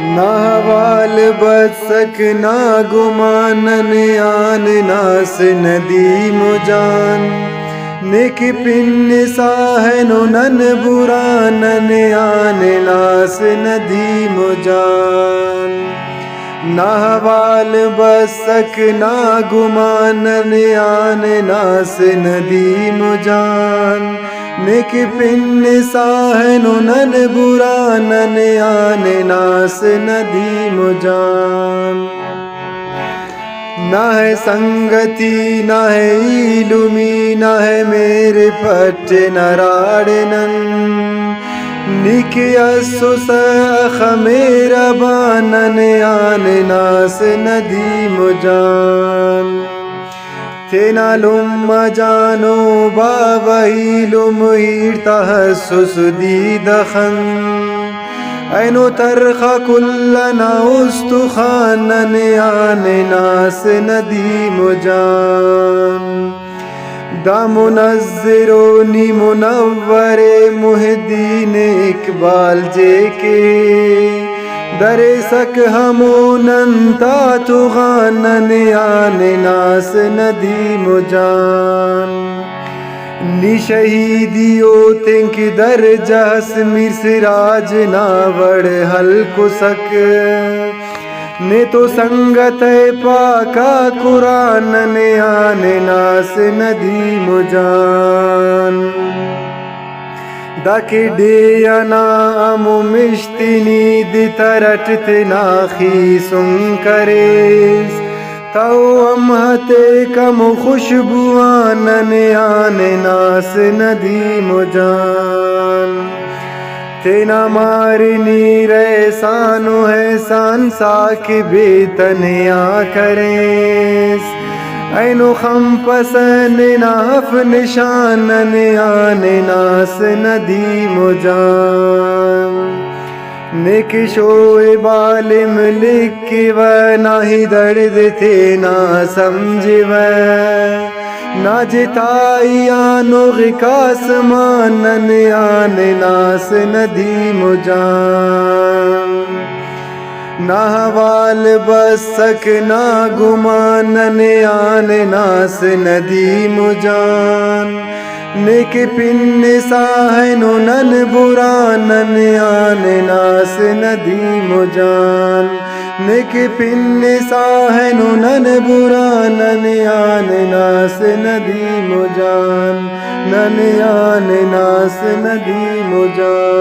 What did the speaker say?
نہ حوال بدسک نہ گمانن آن ناس ندیم جان نیک پن ساہن نن برانن آن ناس ندیم جان نہ حوال بدسک نہ گمانن آن ناس ندیم جان نیک پن ساہن نن برانن آن ناس ندیم جان نہ ہے سنگتی نہ ہے علمی نہ ہے میرے پٹ نراڑنن نیک اسو سخ میرا بانن آن ناس ندیم جان تینا لم جانو بابہی لم ہیر تحسس دیدخن اینو ترخ کلنا استخانن آن ناس ندیم جان دا منظرونی منور محی الدین اقبال جے کے در سک ہمونن تا تو غانن آن ناس ندیم جان نی شہیدیو تنک در جہس میر سراج ناوڑ حلق سک نے تو سنگت پاکا قرآن آن ناس ندیم جان داکی دیانا امو مشتینی دی ترٹ تناخی سن کریس تاو امہتے کم خوشبوانن آن ناس ندیم جان تینا مارنی ریسانو احسان ساکی بیتنیا کریس اینو خم پسند ناف نشانن آن ناس ندیم جان نیک شوئے بالم لکھی و نہ ہی درد تھے نہ سمجھی و نہ جتائی آنو غکاس مانن آن ناس ندیم جان نہ حوال بدسک نہ گمانن آن ناس ندیم جان نیک پن ساہن نن برانن آن ناس ندیم جان نیک پن ساہن نن برانن آن ناس ندیم جان نن آن ناس ندیم جان